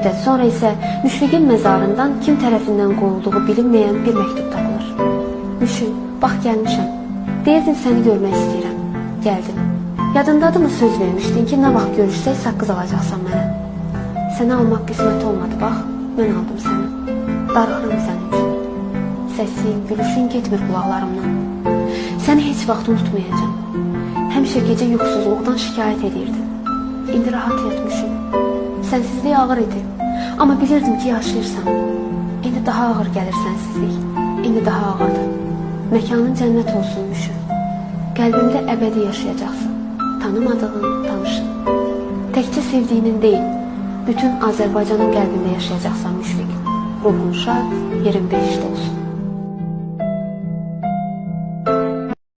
müddət sonra isə Müşfiqin məzarından kim tərəfindən qoyulduğu bilinməyən bir məktub tapılır. Müşfiq, bax gəlmişəm. Deyirdin səni görmək istəyirəm. Gəldim. Yadındadırmı söz vermişdin ki, nə vaxt görüşsək saqqız alacaqsan mənə. Səni almaq qismət olmadı, bax, mən aldım səni. Darıxıram sənin üçün. Səsin, gülüşün getmir qulaqlarımdan. Səni heç vaxt unutmayacağım. Həmişə gecə yuxusuzluqdan şikayət edirdim. İndi rahat yatmışım. Sənsizlik ağır idi. Amma bilirdim ki, yaşayırsan. İndi daha ağır gəlir sənsizlik. İndi daha ağırdır. Məkanın cənnət olsun Müşfiq. Qəlbimdə əbədi yaşayacaqsın. Tanımadığın, tanışın. Təkcə sevdiyinin deyil, bütün Azərbaycanın qəlbində yaşayacaqsan Müşfiq. Ruhun şad, yerin behişt olsun.